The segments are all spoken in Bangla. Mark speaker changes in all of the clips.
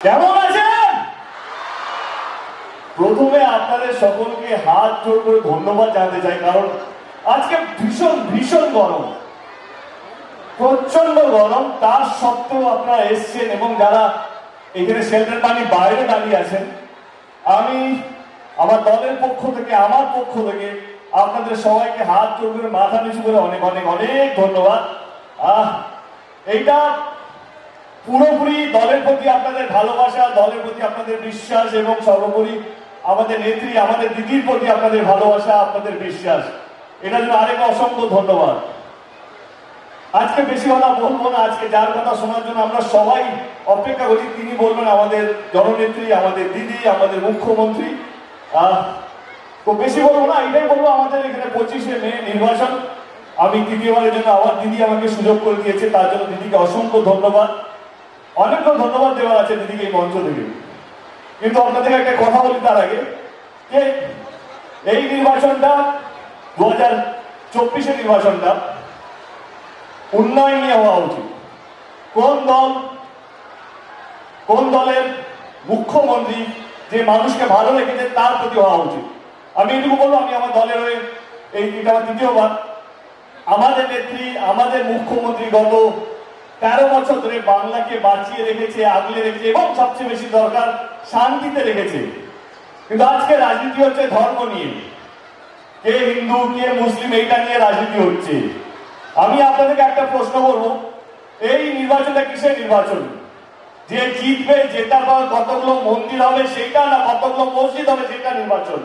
Speaker 1: কেমন আছেন? প্রথমে আপনাদের সকলকে হাত জোড় করে ধন্যবাদ জানাতে চাই, কারণ আজকে ভীষণ ভীষণ গরম, প্রচন্ড গরম। তার সত্ত্বেও আপনারা এসছেন এবং যারা এখানে শেল্টার পানি বাইরে দাঁড়িয়ে আছেন, আমি আমার দলের পক্ষ থেকে, আমার পক্ষ থেকে আপনাদের সবাইকে হাত জোড় করে মাথা নিচু করে অনেক অনেক অনেক ধন্যবাদ। এইটা পুরোপুরি দলের প্রতি আপনাদের ভালোবাসা, দলের প্রতি আপনাদের বিশ্বাস এবং সর্বোপরি আমাদের নেত্রী, আমাদের দিদির প্রতি আপনাদের ভালোবাসা, আপনাদের বিশ্বাস, এটার জন্য আরেক অসংখ্য ধন্যবাদ। আজকে বেশি কথা বলবো না, আজকে যার কথা শোনার জন্য আমরা সবাই অপেক্ষা করছি তিনি বলবেন, আমাদের জননেত্রী, আমাদের দিদি, আমাদের মুখ্যমন্ত্রী। তো বেশি বলবো না, এটাই বলবো, আমাদের এখানে 25শে মে নির্বাচন। আমি তৃতীয়বারের জন্য আবার দিদি আমাকে সুযোগ করে দিয়েছে, তার জন্য দিদিকে অসংখ্য ধন্যবাদ। অনেকগুলো ধন্যবাদ দেওয়ার আছে দিদিকে এই মঞ্চ থেকে, কিন্তু আপনাদের একটা কথা বলি তার আগে, যে এই নির্বাচনটা 2024-এর নির্বাচনটা উন্নয়ন নিয়ে হওয়া উচিত। কোন দলের মুখ্যমন্ত্রী যে মানুষকে ভালো রেখেছে তার প্রতি হওয়া উচিত। আমি এটুকু বলবো, আমি আমার দলের হয়ে এটা আমার তৃতীয়বার। আমাদের নেত্রী, আমাদের মুখ্যমন্ত্রী গত 13 বছর ধরে বাংলাকে বাঁচিয়ে রেখেছে, আগলে রেখেছে এবং সবচেয়ে বেশি দরকার শান্তিতে রেখেছে। কিন্তু আজকে রাজনীতি হচ্ছে ধর্ম নিয়ে, কে হিন্দু কে মুসলিম, এইটা নিয়ে রাজনীতি হচ্ছে। আমি আপনাদেরকে একটা প্রশ্ন করবো, এই নির্বাচনটা কিসের নির্বাচন? যে জিতবে, জেতার পর কতগুলো মন্দির হবে সেইটা, না কতগুলো মসজিদ হবে সেটা নির্বাচন?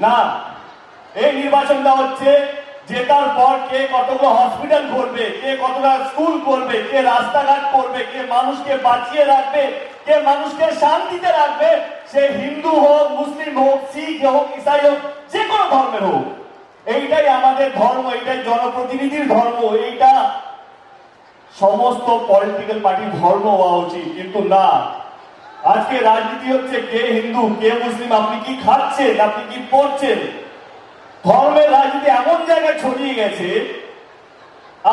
Speaker 1: না, এই নির্বাচনটা হচ্ছে জেতার পর কে কতগুলো হসপিটাল করবে, কে কতটা স্কুল করবে, কে রাস্তাঘাট করবে, কে মানুষকে বাঁচিয়ে রাখবে, কে মানুষকে শান্তিতে রাখবে, সে হিন্দু হোক, মুসলিম হোক, শিখ হোক, ইসাই হোক, যে কোনো ধর্মের হোক। এইটাই আমাদের ধর্ম, এইটাই জনপ্রতিনিধির ধর্ম, এইটা সমস্ত পলিটিক্যাল পার্টির ধর্ম হওয়া উচিত। কিন্তু না, আজকে রাজনীতি হচ্ছে কে হিন্দু কে মুসলিম, আপনি কি খাচ্ছেন, আপনি কি পড়ছেন। ধর্মের রাজনীতি এমন জায়গায় ছড়িয়ে গেছে,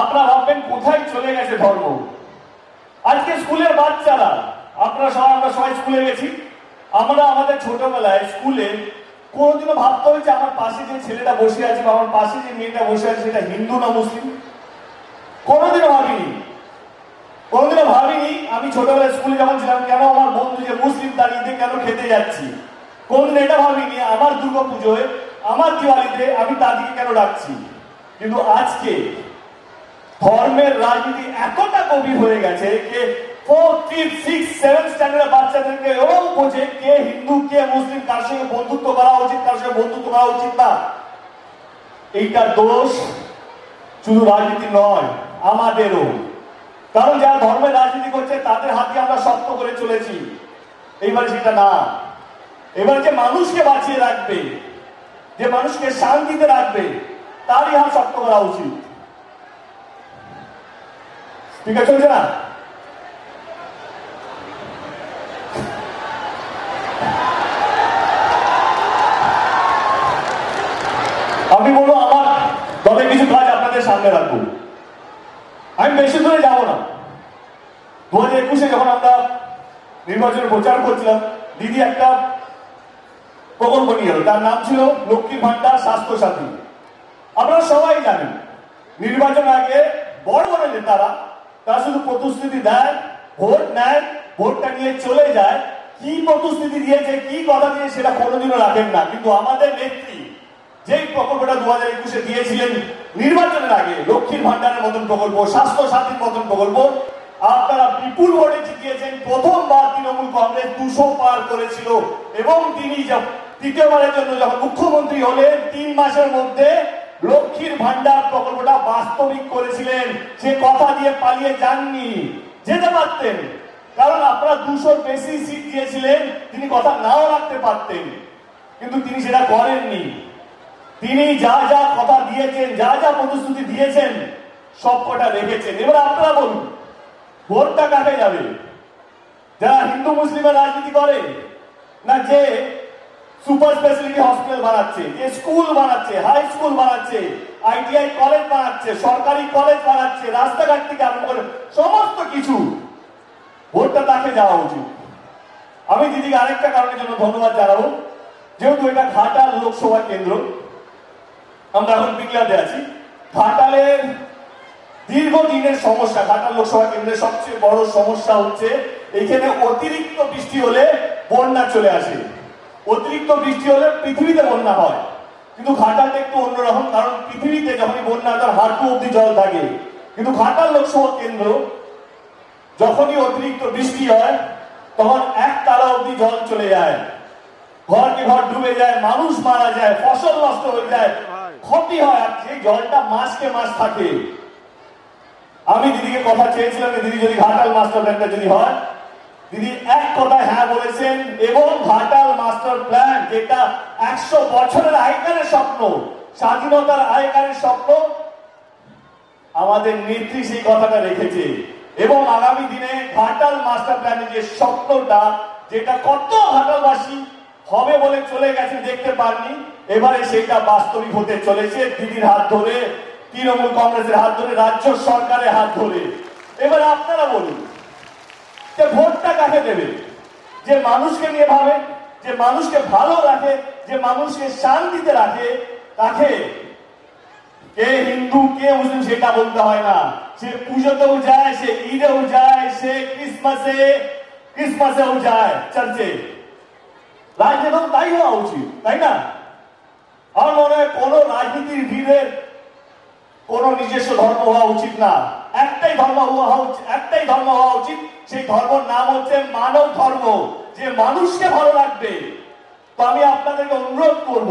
Speaker 1: আপনারা ভাববেন কোথায় চলে গেছে ধর্ম। আজকে স্কুলের বাচ্চারা, আমরা সবাই স্কুলে গেছি, আমরা আমাদের ছোটবেলায় স্কুলে কোনোদিনও ভাবতে হয়েছে আমার পাশে যে ছেলেটা বসে আছে বা আমার পাশে যে মেয়েটা বসে আছে সেটা হিন্দু না মুসলিম? কোনোদিনও ভাবিনি, কোনোদিনও ভাবিনি। আমি ছোটবেলায় স্কুলে যখন ছিলাম, কেন আমার বন্ধু যে মুসলিম দাঁড়িয়ে কেন খেতে যাচ্ছি, কোনদিন এটা ভাবিনি আমার দুর্গাপুজোয়, আমার দিওয়ালিতে আমি তাদেরকে কেন ডাকছি। কিন্তু আজকে ধর্মের রাজনীতি এতটা গভীর হয়ে গেছে যে 4, 3, 6, 7 স্ট্যান্ডার্ডের বাচ্চাদেরকে এও বোঝে কে হিন্দু কে মুসলিম, কার সঙ্গে বন্ধুত্ব করা উচিত, কার সঙ্গে বন্ধুত্ব করা উচিত না। এইটার দোষ শুধু রাজনীতি নয়, আমাদেরও। কারণ যারা ধর্মের রাজনীতি করছে তাদের হাতে আমরা শক্ত করে চলেছি। এইবার সেটা না, এবার যে মানুষকে বাঁচিয়ে রাখবে, যে মানুষকে শান্তিতে রাখবে, তারই হাত শক্ত করা উচিত। ঠিক আছে, চলছে না? আমি বলবো, আমার দলে কিছু কাজ আপনাদের সামনে রাখবো। আমি বেশি দূরে যাবো না। 2021-এ যখন আমরা নির্বাচনের প্রচার করছিলাম, দিদি একটা প্রকল্প নিয়ে এলো, তার নাম ছিল লক্ষ্মীর ভান্ডার স্বাস্থ্য সাথী। আপনারা সবাই জানেন, নির্বাচন আগে বড় বড় নেতারা তারা শুধু প্রতিশ্রুতি দেয়, ভোট নেয়, ভোটটা নিয়ে চলে যায়, কি প্রতিশ্রুতি দিয়েছে, কি কথা দিয়ে সেটা কোনোদিনও রাখেন না। কিন্তু আমাদের নেত্রী যেই প্রকল্পটা 2021-এ দিয়েছিলেন নির্বাচনের আগে, লক্ষ্মীর ভান্ডারের মতন প্রকল্প, স্বাস্থ্য সাথীর মতন প্রকল্প, আপনারা বিপুল ভোটে জিতিয়েছেন। প্রথমবার তৃণমূল কংগ্রেস 200 পার করেছিল এবং তিনি তৃতীয়বারের জন্য যখন মুখ্যমন্ত্রী হলেন 3 মাসের মধ্যে লক্ষ্মীর ভান্ডার প্রকল্পটা বাস্তবিক করেছিলেন। সে কথা দিয়ে পালিয়ে যাননি, যেতে পারতেন, কারণ আপনারা 200-র বেশি সিট দিয়েছিলেন, তিনি কথা নাও রাখতে পারতেন, কিন্তু তিনি সেটা করেননি। তিনি যা যা কথা দিয়েছেন, যা যা প্রতিশ্রুতি দিয়েছেন, সব কটা রেখেছেন। এবার আপনারা বলুন, ভোটটা কাটে যাবে? যারা হিন্দু মুসলিমের রাজনীতি করে, না যে সুপার স্পেশালিটি হসপিটাল বানাচ্ছে, যে স্কুল বানাচ্ছে, হাই স্কুল বানাচ্ছে, ITI কলেজ বানাচ্ছে, সরকারি কলেজ বানাচ্ছে, রাস্তাঘাট থেকে আরম্ভ করে সমস্ত কিছু, ভোটটা তাকে যাওয়া উচিত। দিদিকে আরেকটা কারণের জন্য ধন্যবাদ জানাবো, যেহেতু এটা ঘাটাল লোকসভা কেন্দ্র, আমরা এখন বিগলাতে আছি। ঘাটালের দীর্ঘদিনের সমস্যা, ঘাটাল লোকসভা কেন্দ্রের সবচেয়ে বড় সমস্যা হচ্ছে এখানে অতিরিক্ত বৃষ্টি হলে বন্যা চলে আসে। অতিরিক্ত বৃষ্টি হলে পৃথিবীতে বন্যা হয়, কিন্তু ঘাটালটা একটু অন্যরকম, কারণ পৃথিবীতে যখনই বন্যা তার হাঁটু অব্দি জল থাকে, কিন্তু ঘাটাল লোকসভা কেন্দ্র যখনই অতিরিক্ত বৃষ্টি হয় তখন এক তালা অব্দি জল চলে যায়, ঘরকে ঘর ডুবে যায়, মানুষ মারা যায়, ফসল নষ্ট হয়ে যায়, ক্ষতি হয়। আর সেই জলটা মাসকে মাস থাকে। আমি দিদিকে কথা চেয়েছিলাম, দিদি যদি ঘাটাল মাস্টার প্ল্যানটা যদি হয়, দিদি এক কথায় হ্যাঁ বলেছেন। এবং ঘাটাল মাস্টার প্ল্যান যেটা 100 বছরের আগেকারের স্বপ্ন, স্বাধীনতার আগেকারের স্বপ্ন, আমাদের নেত্রী সেই কথাটা রেখেছে। এবং আগামী দিনে ঘাটাল মাস্টার প্ল্যানের যে স্বপ্নটা, যেটা কত ঘাটালবাসী হবে বলে চলে গেছে দেখতে পাননি, এবারে সেটা বাস্তবিক হতে চলেছে দিদির হাত ধরে, তৃণমূল কংগ্রেসের হাত ধরে, রাজ্য সরকারের হাত ধরে। এবারে আপনারা বলুন যে ভোটটা কাকে দেবে? যে মানুষকে নিয়ে ভাবে, যে মানুষকে ভালো রাখে, যে মানুষকে শান্তিতে রাখে, তাকে। কে হিন্দু কে মুসলিম সেটা বলতে হয় না, সে পুজোতেও যায়, সে ঈদেও যায়, সে ক্রিসমাসেও যায় চার্চে। রাজনীতি তাই হওয়া উচিত, তাই না? আমার মনে হয় কোন রাজনীতির ভিড়ের কোন নিজস্ব ধর্ম হওয়া উচিত না। একটাই ধর্ম হওয়া উচিত, সেই ধর্মের নাম হচ্ছে মানব ধর্ম, যে মানুষকে ভালো রাখবে। তো আমি আপনাদেরকে অনুরোধ করব,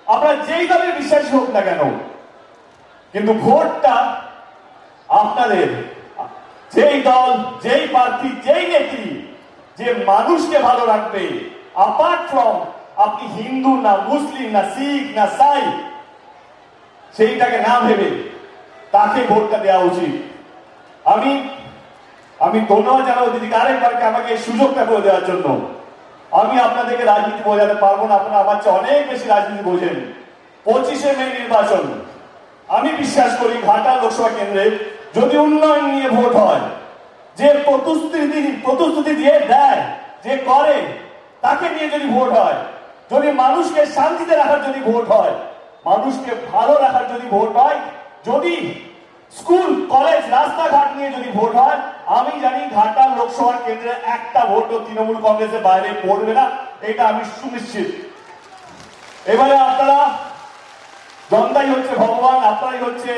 Speaker 1: আপনারা যেই দলে বিশ্বাসী হোক না কেন, কিন্তু ভোটটা আপনাদের, যেই দল, যেই প্রার্থী, যেই নেত্রী যে মানুষকে ভালো রাখবে, অ্যাপার্ট ফ্রম আপনি হিন্দু না মুসলিম না শিখ না সাই, সেইটাকে না ভেবে তাকে ভোটটা দেওয়া উচিত। আমি ধন্যবাদ জানাবো দিদিকে আরেকবারকে আমাকে এই সুযোগটা করে দেওয়ার জন্য। আমি আপনাদেরকে রাজনীতি বোঝাতে পারবো না, আপনারা আমার চেয়ে অনেক বেশি রাজনীতি বোঝেন। 25শে মে নির্বাচন, আমি বিশ্বাস করি ঘাটাল লোকসভা কেন্দ্রে যদি উন্নয়ন নিয়ে ভোট হয়, যে প্রতিশ্রুতি দিয়ে দেয়, যে করে, তাকে নিয়ে যদি ভোট হয়, যদি মানুষকে শান্তিতে রাখার যদি ভোট হয়, মানুষকে ভালো রাখার যদি ভোট হয়, যদি স্কুল কলেজ রাস্তাঘাট নিয়ে যদি ভোট হয়, আমি জানি ঘাটাল লোকসভা কেন্দ্রে একটা ভোটও তৃণমূল কংগ্রেসের বাইরে পড়বে না, এটা আমি সুনিশ্চিত। এবারে আপনারা, জনতাই হচ্ছে ভগবান, আপনারাই হচ্ছে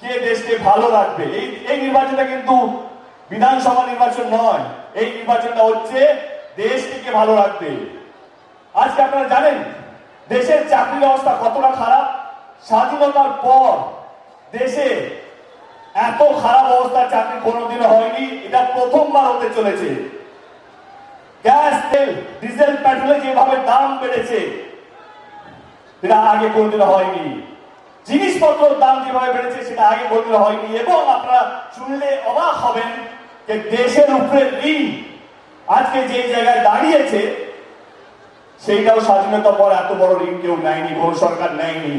Speaker 1: কে দেশকে ভালো রাখবে। এই নির্বাচনটা কিন্তু বিধানসভা নির্বাচন নয়, এই নির্বাচনটা হচ্ছে দেশকে কে ভালো রাখবে। আজকে আপনারা জানেন দেশের চাকরির অবস্থা কতটা খারাপ। স্বাধীনতার পর দেশে এত খারাপ অবস্থা চাকরি কোনোদিনও হয়নি, এটা প্রথমবার হতে চলেছে। গ্যাস, তেল, ডিজেল, পেট্রোলের যেভাবে দাম বেড়েছে, এটা আগে কোনোদিনও হয়নি। জিনিসপত্রের দাম যেভাবে বেড়েছে, সেটা আগে কোনোদিনও হয়নি। এবং আপনারা শুনলে অবাক হবেন যে দেশের উপরে ঋণ আজকে যে জায়গায় দাঁড়িয়েছে, সেইটাও স্বাধীনতার পর এত বড় ঋণ কেউ নেয়নি, কোন সরকার নেয়নি।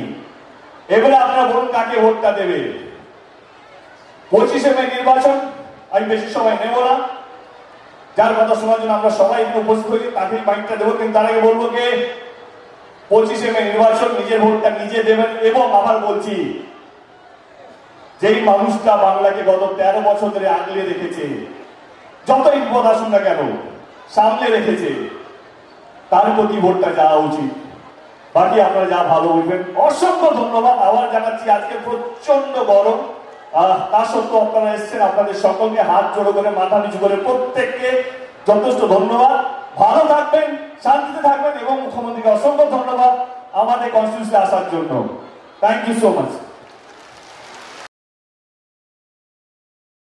Speaker 1: এবারে আপনারা বলুন কাকে ভোটটা দেবে। 25শে মে নির্বাচন, আমি বেশি সময় নেব না। যার কথা শোনার জন্য আমরা সবাই এখানে উপস্থিত হয়েছি, তাকেই মাইকটা দেবো। কিন্তু তার আগে বলবো যে 25শে মে নির্বাচন, নিজের ভোটটা নিজে দেবেন। এবং আবার বলছি, যেই মানুষটা বাংলাকে গত 13 বছর ধরে আগলে রেখেছে, যতই বিপদ আসুন না কেন সামনে রেখেছে, তার প্রতি ভোটটা যাওয়া উচিত। বাকি আপনারা যা ভালো বুঝবেন। অসংখ্য ধন্যবাদ আবার জানাচ্ছি। আজকে প্রচন্ড গরম, তা সত্ত্বেও আপনারা এসেছেন, আপনাদের সকলকে হাত জোড়ো করে, মাথা নিচু করে প্রত্যেককে যথেষ্ট ধন্যবাদ। ভালো থাকবেন, শান্তিতে থাকবেন। এবং মুখ্যমন্ত্রীকে অসংখ্য ধন্যবাদ আমাদের কনস্টিটিউশনে আসার জন্য। Thank you so much.